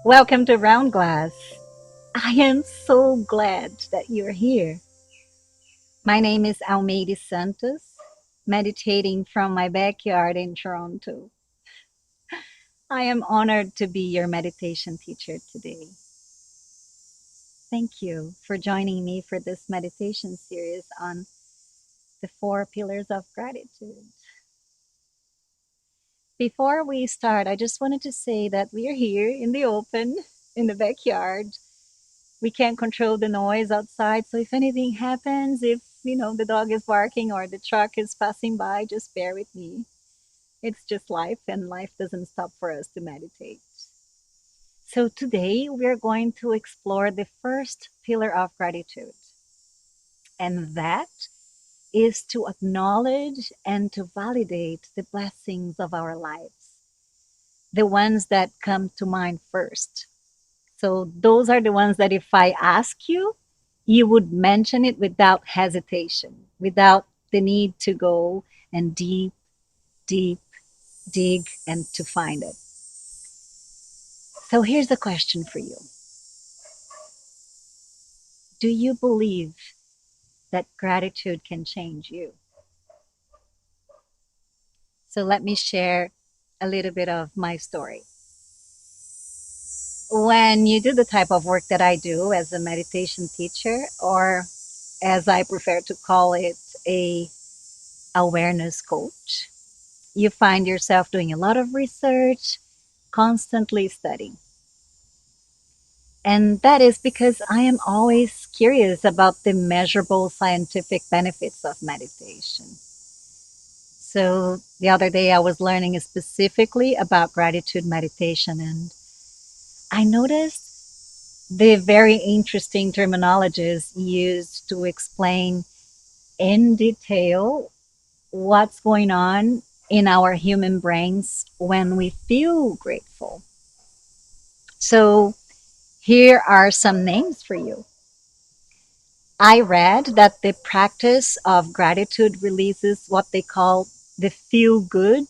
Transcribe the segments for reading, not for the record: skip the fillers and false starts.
Welcome to Round Glass. I am so glad that you're here. My name is Almeiri Santos, meditating from my backyard in Toronto. I am honored to be your meditation teacher today. Thank you for joining me for this meditation series on the four pillars of gratitude. Before we start, I just wanted to say that we are here in the open, in the backyard. We can't control the noise outside. So if anything happens, if the dog is barking or the truck is passing by, just bear with me. It's just life, and life doesn't stop for us to meditate. So today we're going to explore the first pillar of gratitude, and that is to acknowledge and to validate the blessings of our lives, the ones that come to mind first. So those are the ones that if I ask you, you would mention it without hesitation, without the need to go and deep, dig, and to find it. So here's a question for you. Do you believe that gratitude can change you? So let me share a little bit of my story. When you do the type of work that I do as a meditation teacher, or as I prefer to call it, a awareness coach, you find yourself doing a lot of research, constantly studying. And that is because I am always curious about the measurable scientific benefits of meditation. So the other day I was learning specifically about gratitude meditation, and I noticed the very interesting terminologies used to explain in detail what's going on in our human brains when we feel grateful. So here are some names for you. I read that the practice of gratitude releases what they call the feel good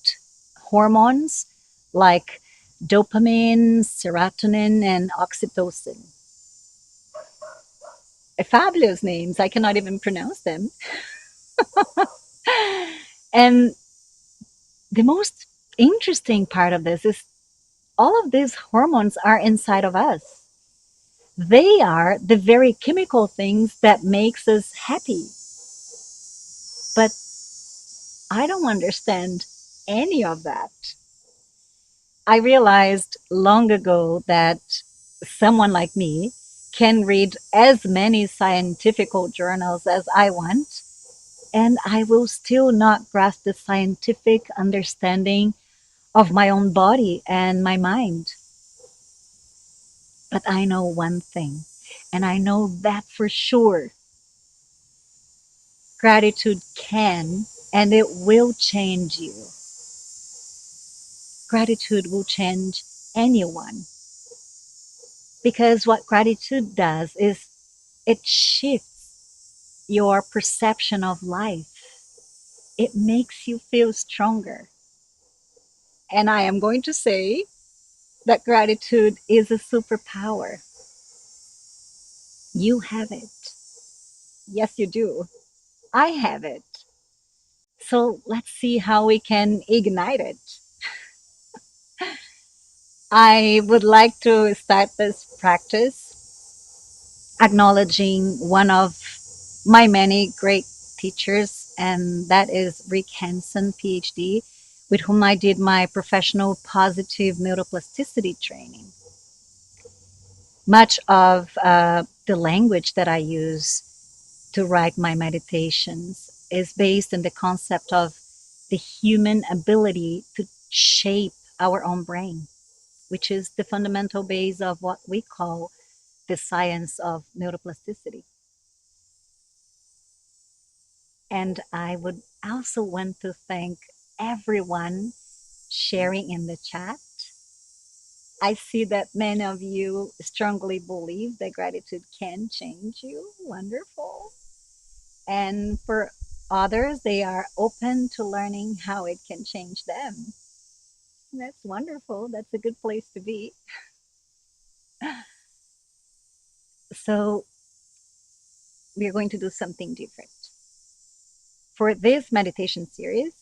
hormones like dopamine, serotonin, and oxytocin. Fabulous names. I cannot even pronounce them. And the most interesting part of this is all of these hormones are inside of us. They are the very chemical things that makes us happy. But I don't understand any of that. I realized long ago that someone like me can read as many scientific journals as I want, and I will still not grasp the scientific understanding of my own body and my mind. But I know one thing, and I know that for sure. Gratitude can and it will change you. Gratitude will change anyone. Because what gratitude does is it shifts your perception of life. It makes you feel stronger. And I am going to say that gratitude is a superpower. You have it. Yes, you do. I have it. So let's see how we can ignite it. I would like to start this practice acknowledging one of my many great teachers, and that is Rick Hansen, PhD, with whom I did my professional positive neuroplasticity training. Much of the language that I use to write my meditations is based on the concept of the human ability to shape our own brain, which is the fundamental base of what we call the science of neuroplasticity. And I would also want to thank everyone sharing in the chat. I see that many of you strongly believe that gratitude can change you. Wonderful. And for others, they are open to learning how it can change them. That's wonderful. That's a good place to be. So we're going to do something different. For this meditation series,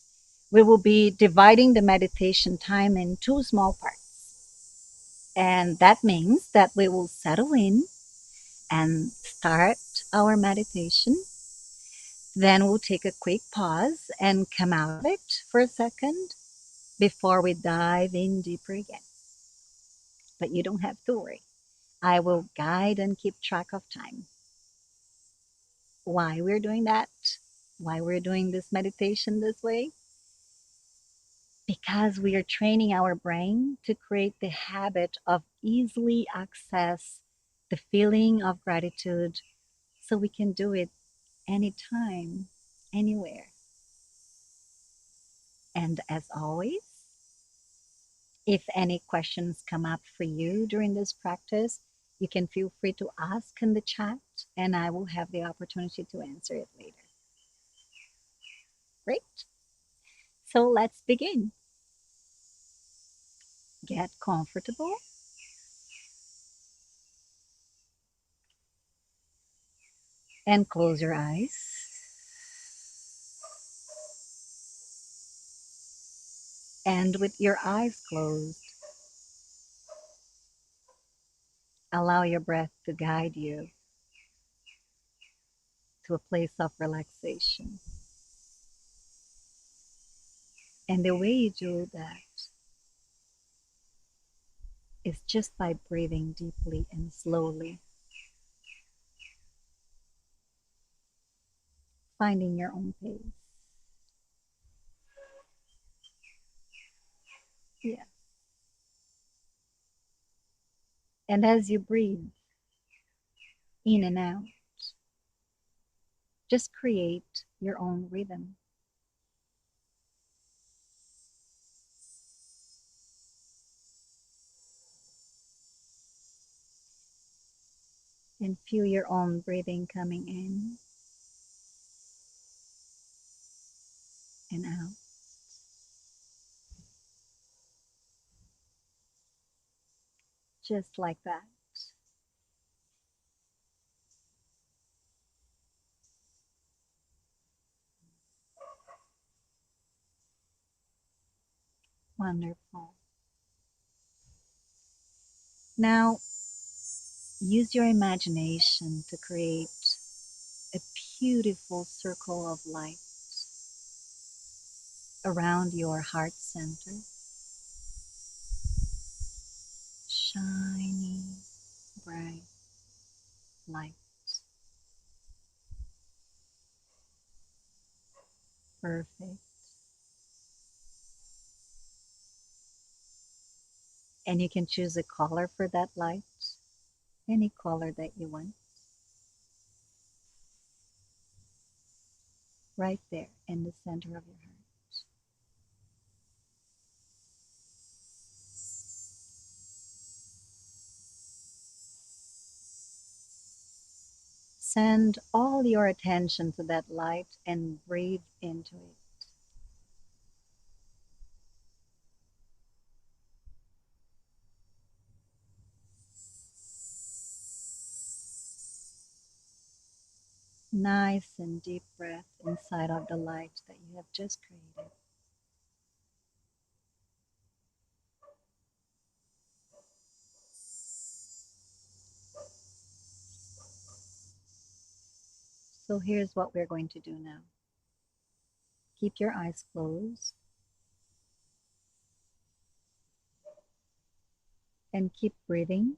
we will be dividing the meditation time in two small parts. And that means that we will settle in and start our meditation. Then we'll take a quick pause and come out of it for a second before we dive in deeper again. But you don't have to worry. I will guide and keep track of time. Why we're doing that? Why we're doing this meditation this way? Because we are training our brain to create the habit of easily access the feeling of gratitude so we can do it anytime, anywhere. And as always, if any questions come up for you during this practice, you can feel free to ask in the chat and I will have the opportunity to answer it later. Great. So let's begin. Get comfortable and close your eyes. And with your eyes closed, allow your breath to guide you to a place of relaxation. And the way you do that is just by breathing deeply and slowly, finding your own pace. Yeah. And as you breathe in and out, just create your own rhythm. And feel your own breathing coming in and out. Just like that. Wonderful. Now, use your imagination to create a beautiful circle of light around your heart center. Shiny, bright light. Perfect. And you can choose a color for that light, any color that you want, right there in the center of your heart. Send all your attention to that light and breathe into it. Nice and deep breath inside of the light that you have just created. So here's what we're going to do now. Keep your eyes closed and keep breathing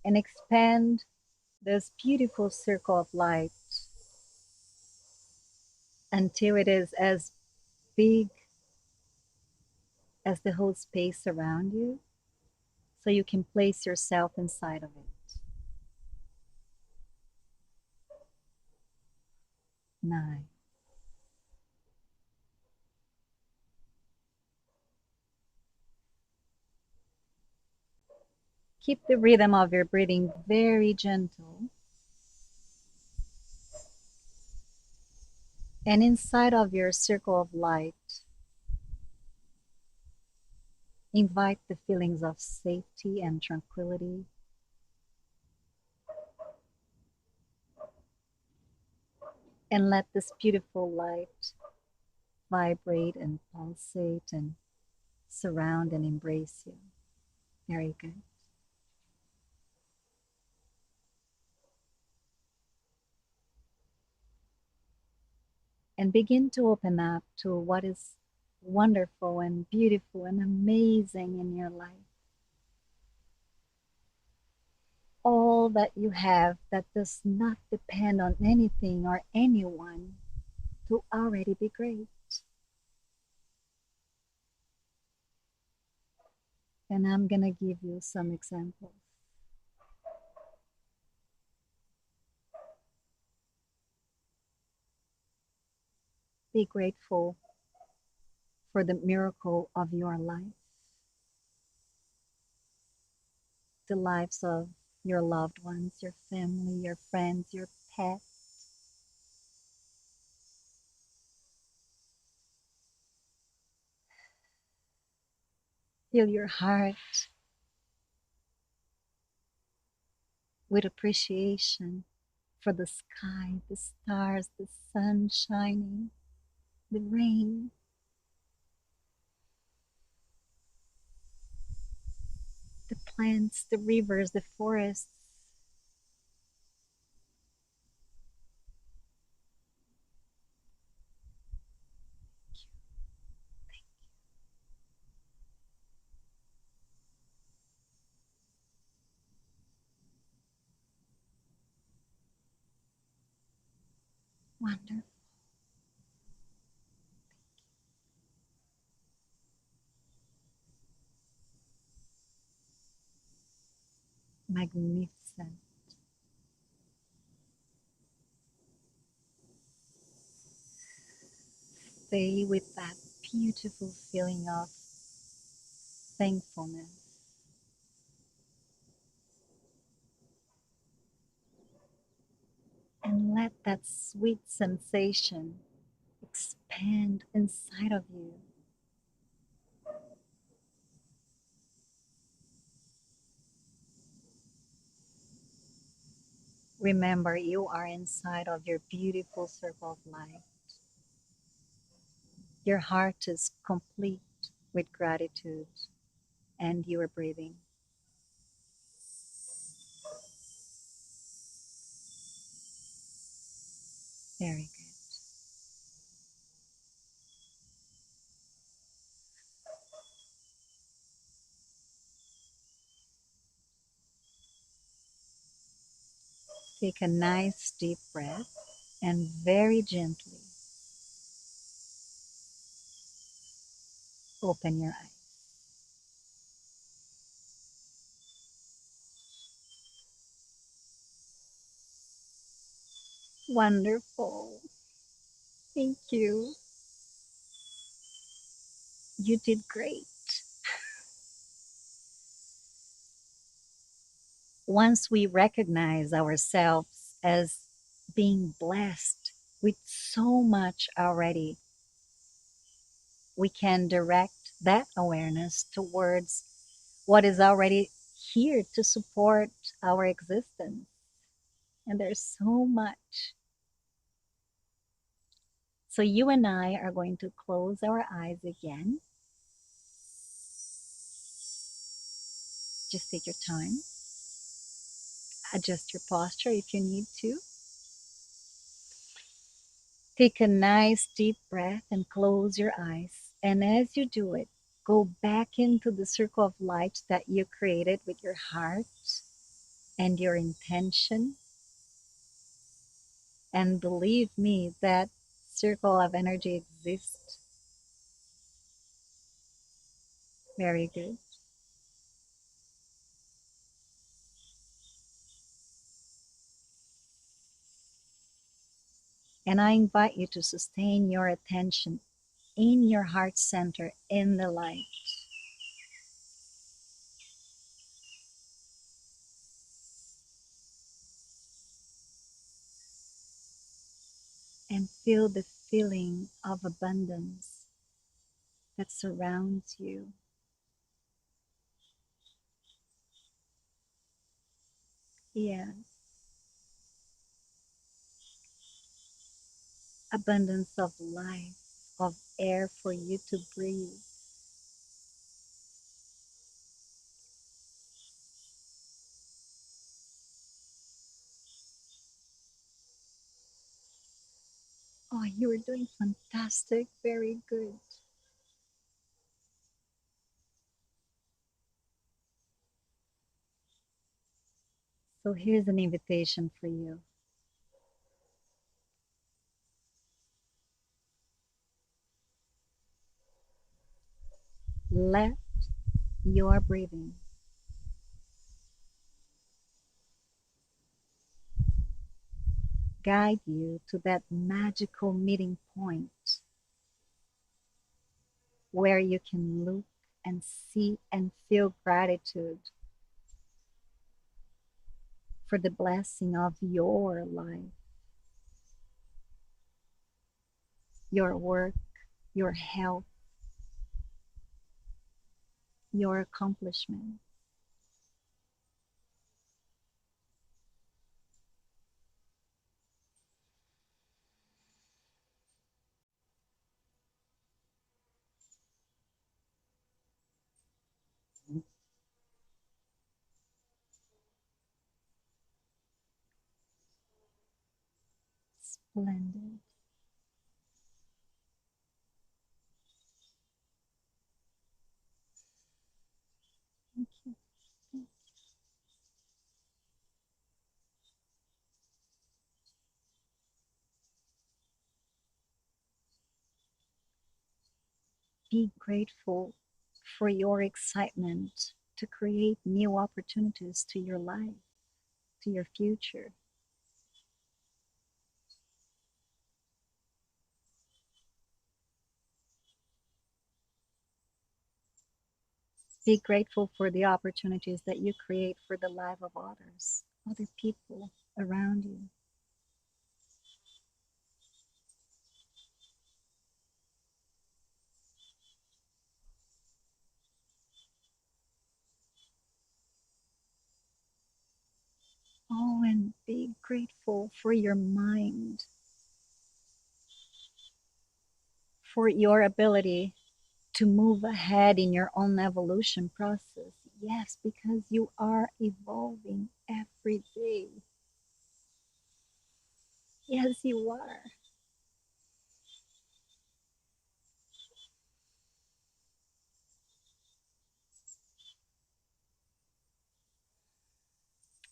and expand this beautiful circle of light until it is as big as the whole space around you, so you can place yourself inside of it. 9. Keep the rhythm of your breathing very gentle. And inside of your circle of light, Invite the feelings of safety and tranquility, and let this beautiful light vibrate and pulsate and surround and embrace you. Very good. And begin to open up to what is wonderful and beautiful and amazing in your life. All that you have that does not depend on anything or anyone to already be great. And I'm going to give you some examples. Be grateful for the miracle of your life, the lives of your loved ones, your family, your friends, your pet. Fill your heart with appreciation for the sky, the stars, the sun shining, the rain, the plants, the rivers, the forests. Wonderful, magnificent. Stay with that beautiful feeling of thankfulness and let that sweet sensation expand inside of you. Remember, you are inside of your beautiful circle of light. Your heart is complete with gratitude, and you are breathing. Very good. Take a nice deep breath and very gently open your eyes. Wonderful. Thank you. You did great. Once we recognize ourselves as being blessed with so much already, we can direct that awareness towards what is already here to support our existence. And there's so much. So you and I are going to close our eyes again. Just take your time. Adjust your posture if you need to. Take a nice deep breath and close your eyes. And as you do it, go back into the circle of light that you created with your heart and your intention. And believe me, that circle of energy exists. Very good. And I invite you to sustain your attention in your heart center in the light and feel the feeling of abundance that surrounds you. Yeah. Abundance of life, of air for you to breathe. Oh, you are doing fantastic. Very good. So here's an invitation for you. Let your breathing guide you to that magical meeting point where you can look and see and feel gratitude for the blessing of your life, your work, your health, your accomplishment. Splendid. Thank you. Be grateful for your excitement to create new opportunities to your life, to your future. Be grateful for the opportunities that you create for the life of others, other people around you. Oh, and be grateful for your mind, for your ability to move ahead in your own evolution process. Yes, because you are evolving every day. Yes, you are.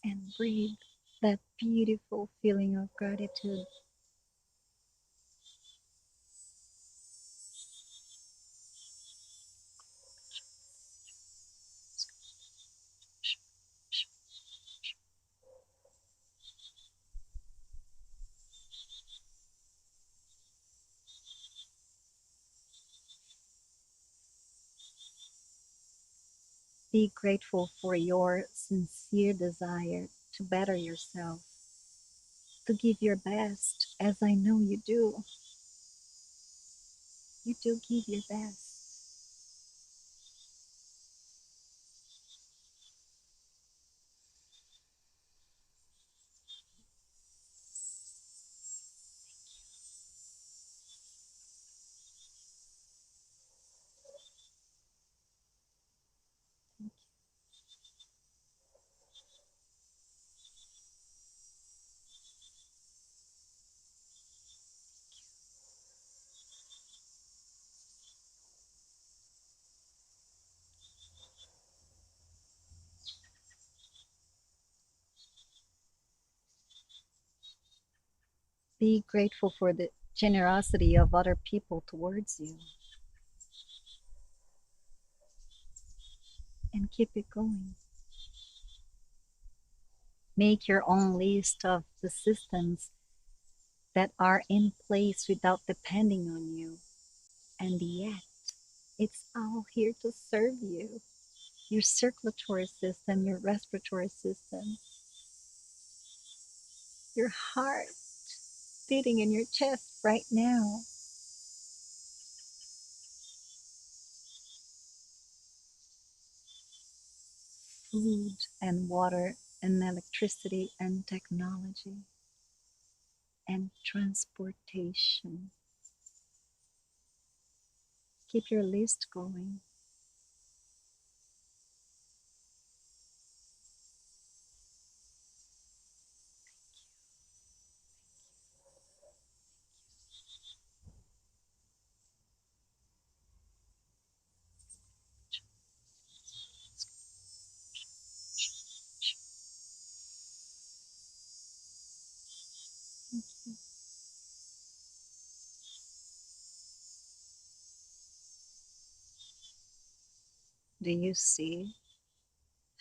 And breathe that beautiful feeling of gratitude. Be grateful for your sincere desire to better yourself, to give your best, as I know you do. You do give your best. Be grateful for the generosity of other people towards you and keep it going. Make your own list of the systems that are in place without depending on you. And yet, it's all here to serve you. Your circulatory system, your respiratory system, your heart beating in your chest right now, food and water and electricity and technology and transportation. Keep your list going. Do you see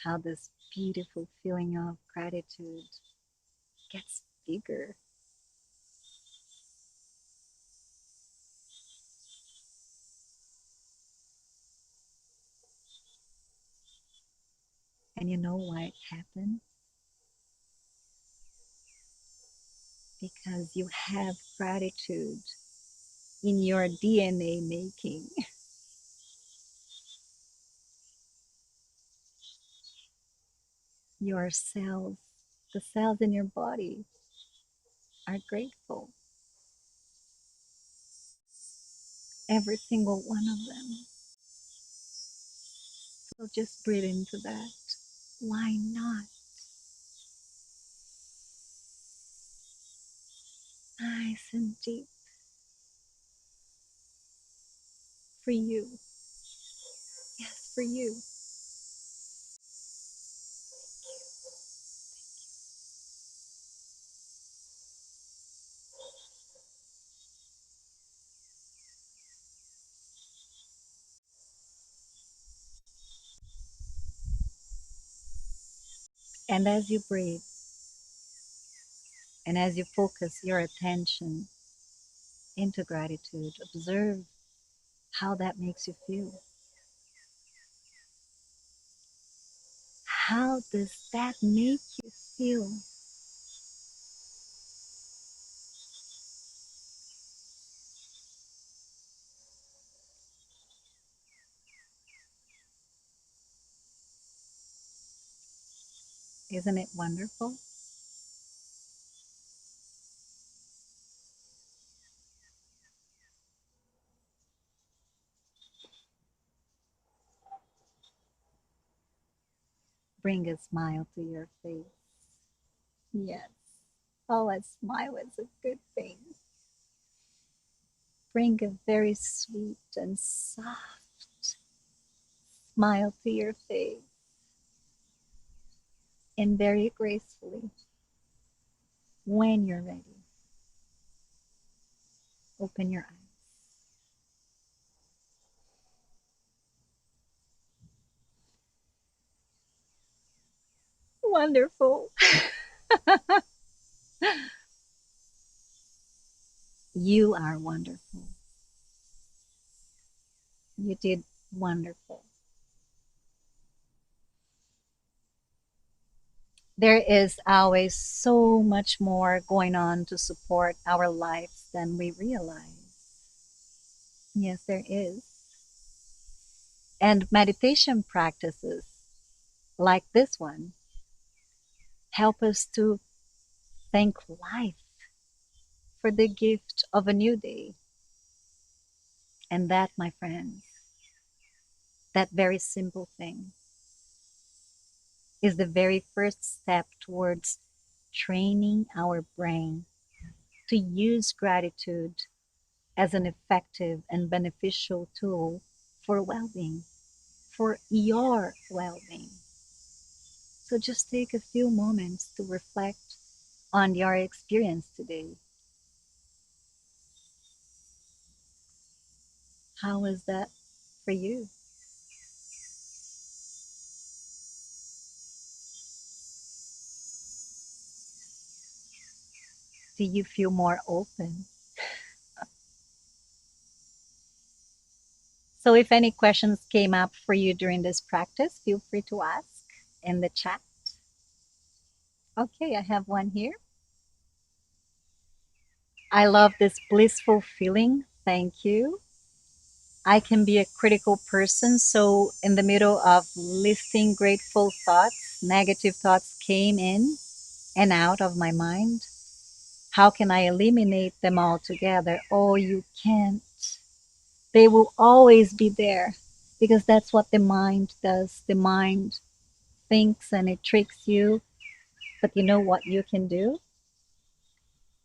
how this beautiful feeling of gratitude gets bigger? And you know why it happened? Because you have gratitude in your DNA making. Your cells, the cells in your body, are grateful. Every single one of them. So just breathe into that. Why not? Nice and deep for you. Yes, for you. And as you breathe and as you focus your attention into gratitude, observe how that makes you feel. How does that make you feel? Isn't it wonderful? Bring a smile to your face. Yes. Oh, a smile is a good thing. Bring a very sweet and soft smile to your face and very gracefully. When you're ready, open your eyes. Wonderful. You are wonderful. You did wonderful. There is always so much more going on to support our lives than we realize. Yes, there is. And meditation practices like this one help us to thank life for the gift of a new day. And that, my friends, that very simple thing is the very first step towards training our brain to use gratitude as an effective and beneficial tool for well being, for your well being. So just take a few moments to reflect on your experience today. How was that for you? Do you feel more open? So, if any questions came up for you during this practice, feel free to ask in the chat. Okay, I have one here. I love this blissful feeling. Thank you. I can be a critical person. So, in the middle of listing grateful thoughts, negative thoughts came in and out of my mind. How can I eliminate them altogether? Oh, you can't. They will always be there because that's what the mind does. The mind thinks and it tricks you. But you know what you can do?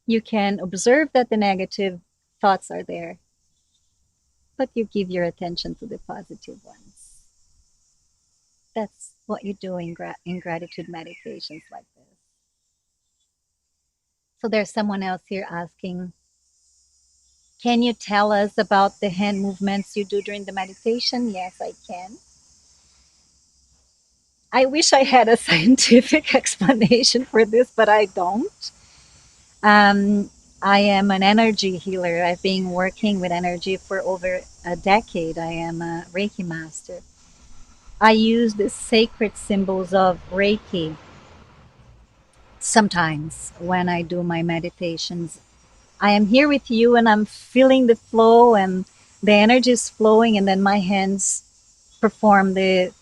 You can observe that the negative thoughts are there, but you give your attention to the positive ones. That's what you do in gratitude meditations like this. So there's someone else here asking, can you tell us about the hand movements you do during the meditation? Yes, I can. I wish I had a scientific explanation for this, but I don't. Um, I am an energy healer. I've been working with energy for over a decade. I am a Reiki master. I use the sacred symbols of Reiki sometimes when I do my meditations. I am here with you and I'm feeling the flow and the energy is flowing, and then my hands perform the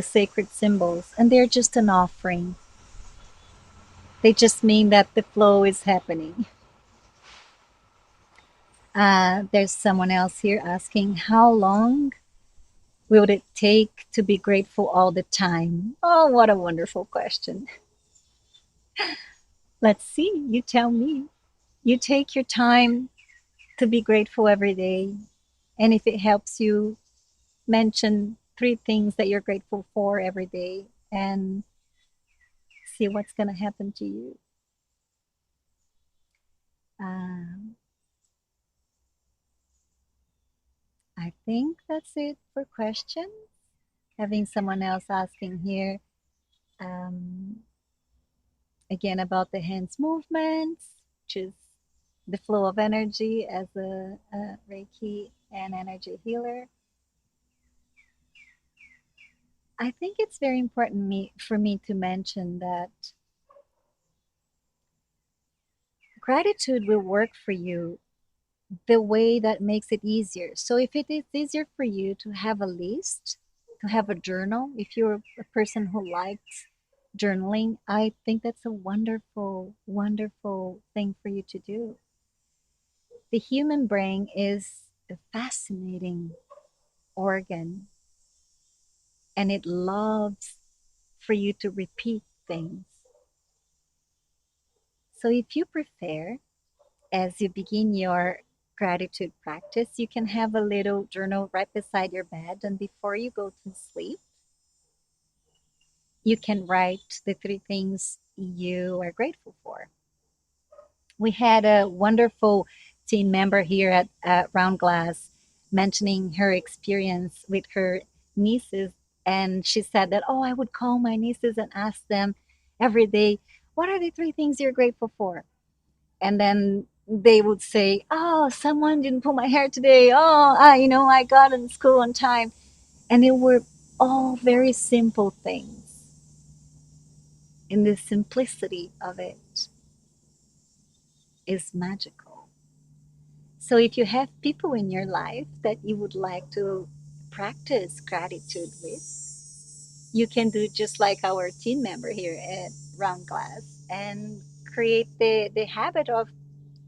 sacred symbols, and they're just an offering. They just mean that the flow is happening. There's someone else here asking, how long will it take to be grateful all the time? Oh, what a wonderful question. Let's see. You tell me. You take your time to be grateful every day. And if it helps you, mention three things that you're grateful for every day and see what's going to happen to you. Um, I think that's it for questions. Having someone else asking here um, again about the hands movements, which is the flow of energy as a Reiki and energy healer. I think it's very important for me to mention that gratitude will work for you the way that makes it easier. So if it is easier for you to have a list, to have a journal, if you're a person who likes journaling, I think that's a wonderful, wonderful thing for you to do. The human brain is a fascinating organ and it loves for you to repeat things. So if you prefer, as you begin your gratitude practice, you can have a little journal right beside your bed. And before you go to sleep, you can write the three things you are grateful for. We had a wonderful team member here at Round Glass mentioning her experience with her nieces. And she said that, oh, I would call my nieces and ask them every day, what are the three things you're grateful for? And then they would say, oh, someone didn't pull my hair today. Oh, I got in school on time. And they were all very simple things. And the simplicity of it is magical. So if you have people in your life that you would like to practice gratitude with, you can do just like our team member here at Round Glass and create the habit of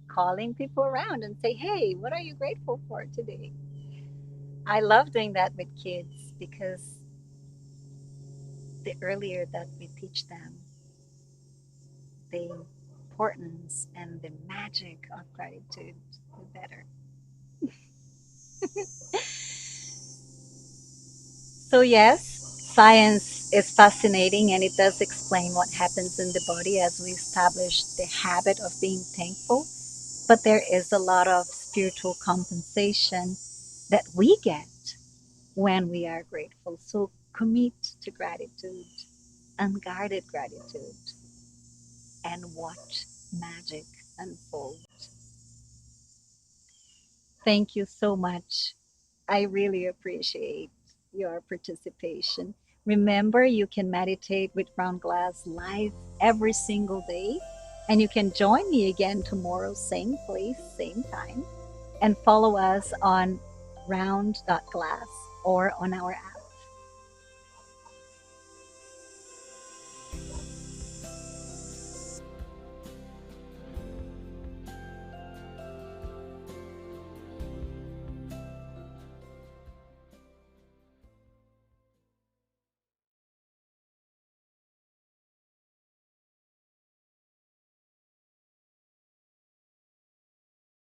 calling people around and say, hey, what are you grateful for today? I love doing that with kids because the earlier that we teach them the importance and the magic of gratitude, the better. So, yes, science is fascinating and it does explain what happens in the body as we establish the habit of being thankful. But there is a lot of spiritual compensation that we get when we are grateful. So commit to gratitude, unguarded gratitude, and watch magic unfold. Thank you so much. I really appreciate your participation. Remember, you can meditate with Round Glass live every single day, and you can join me again tomorrow, same place, same time, and follow us on round.glass or on our